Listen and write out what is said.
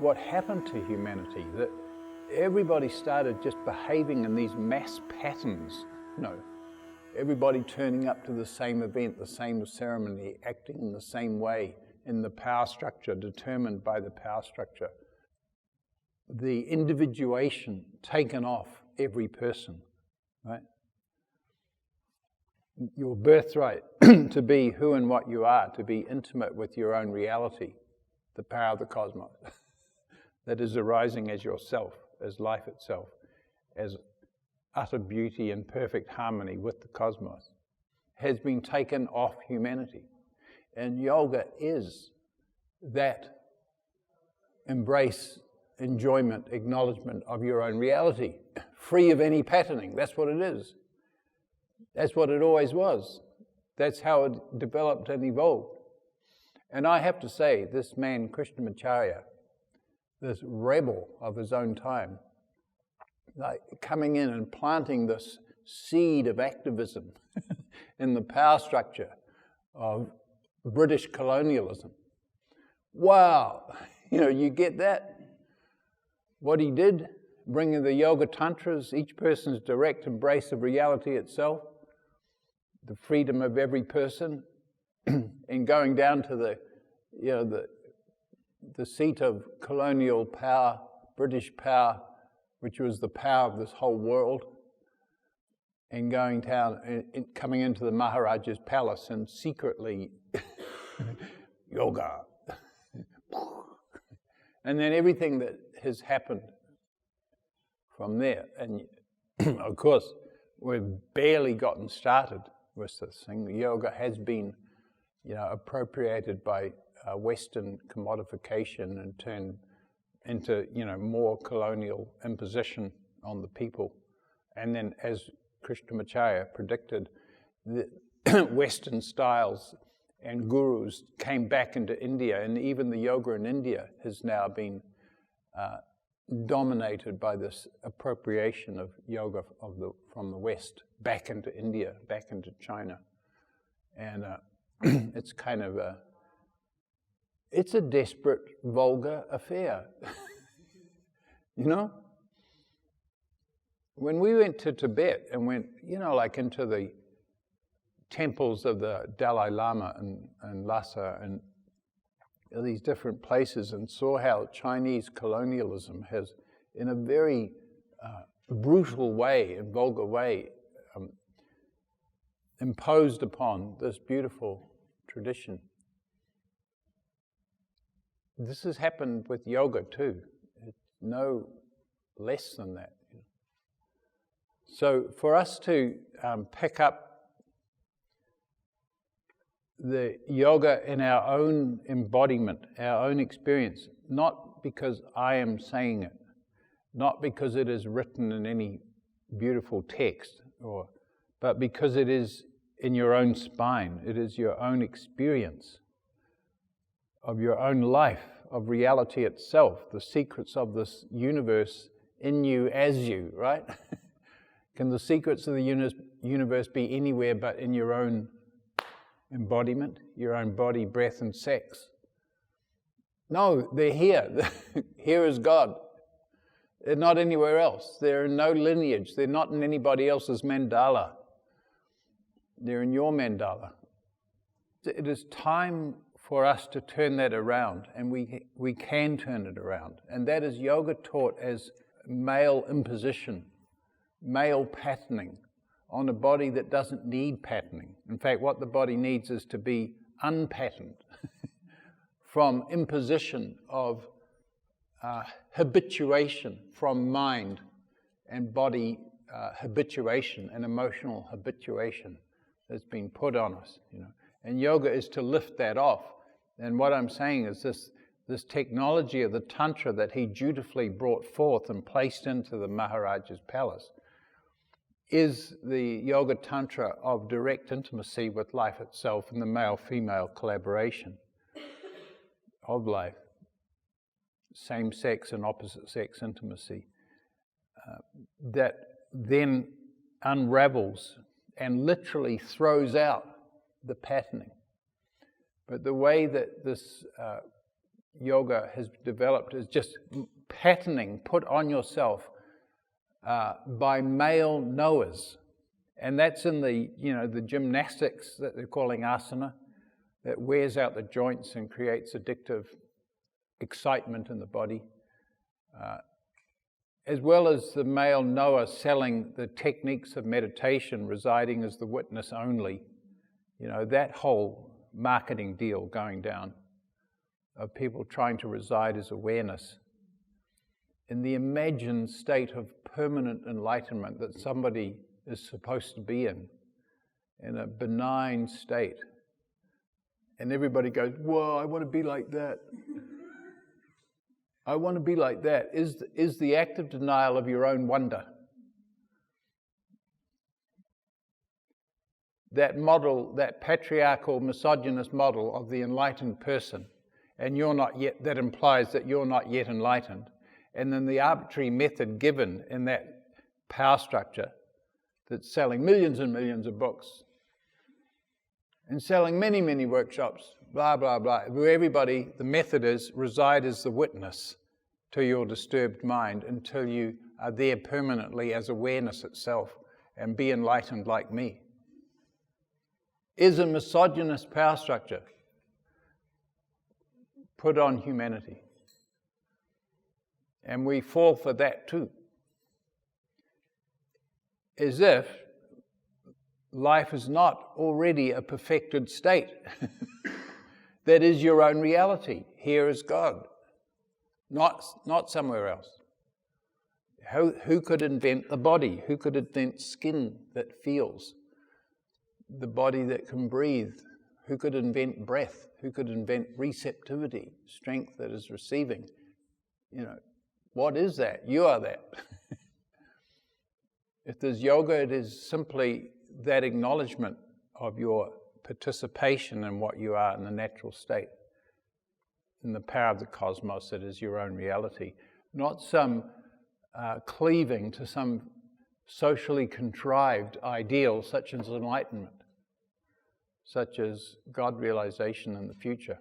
what happened to humanity, that everybody started just behaving in these mass patterns, everybody turning up to the same event, the same ceremony, acting in the same way in the power structure, determined by the power structure. The individuation taken off every person, right? Your birthright to be who and what you are, to be intimate with your own reality, the power of the cosmos that is arising as yourself, as life itself, as utter beauty and perfect harmony with the cosmos, has been taken off humanity. And yoga is that embrace, enjoyment, acknowledgement of your own reality, free of any patterning. That's what it is. That's what it always was. That's how it developed and evolved. And I have to say, this man, Krishnamacharya, this rebel of his own time, like coming in and planting this seed of activism in the power structure of British colonialism. Wow, you get that? What he did, bringing the Yoga Tantras, each person's direct embrace of reality itself, the freedom of every person, and going down to the seat of colonial power, British power, which was the power of this whole world, and going down and coming into the Maharaja's palace and secretly yoga. And then everything that has happened from there. And of course, we've barely gotten started with this thing. Yoga has been, appropriated by Western commodification and turned into, more colonial imposition on the people. And then, as Krishnamacharya predicted, the Western styles and gurus came back into India, and even the yoga in India has now been dominated by this appropriation of yoga from the West back into India, back into China. And it's kind of it's a desperate, vulgar affair. When we went to Tibet and went, into the temples of the Dalai Lama and Lhasa and these different places, and saw how Chinese colonialism has, in a very brutal way and vulgar way, imposed upon this beautiful tradition. This has happened with yoga too. It's no less than that. So for us to pick up the yoga in our own embodiment, our own experience, not because I am saying it, not because it is written in any beautiful text, but because it is in your own spine. It is your own experience of your own life, of reality itself, the secrets of this universe in you as you, right? Can the secrets of the universe be anywhere but in your own embodiment, your own body, breath, and sex? No, they're here. Here is God. They're not anywhere else. They're in no lineage. They're not in anybody else's mandala. They're in your mandala. It is time for us to turn that around, and we can turn it around. And that is yoga taught as male imposition, male patterning on a body that doesn't need patterning. In fact, what the body needs is to be unpatterned from imposition of habituation from mind and body habituation and emotional habituation that's been put on us. And yoga is to lift that off. And what I'm saying is this technology of the Tantra that he dutifully brought forth and placed into the Maharaja's palace is the Yoga Tantra of direct intimacy with life itself and the male-female collaboration of life, same-sex and opposite-sex intimacy, that then unravels and literally throws out the patterning. But the way that this yoga has developed is just patterning put on yourself by male knowers. And that's in the gymnastics that they're calling asana, that wears out the joints and creates addictive excitement in the body. As well as the male knower selling the techniques of meditation, residing as the witness only. That whole marketing deal going down of people trying to reside as awareness in the imagined state of permanent enlightenment that somebody is supposed to be in a benign state. And everybody goes, whoa, I want to be like that. I want to be like that. Is the active denial of your own wonder. That model, that patriarchal, misogynist model of the enlightened person, and you're not yet, that implies that you're not yet enlightened. And then the arbitrary method given in that power structure that's selling millions and millions of books and selling many, many workshops, blah, blah, blah, where everybody, the method is, reside as the witness to your disturbed mind until you are there permanently as awareness itself and be enlightened like me. Is a misogynist power structure put on humanity. And we fall for that too. As if life is not already a perfected state. That is your own reality. Here is God. Not somewhere else. Who could invent the body? Who could invent skin that feels? The body that can breathe? Who could invent breath? Who could invent receptivity, strength that is receiving? What is that? You are that. If there's yoga, it is simply that acknowledgement of your participation in what you are in the natural state, in the power of the cosmos that is your own reality, not some cleaving to some socially contrived ideal such as enlightenment, such as God realization in the future.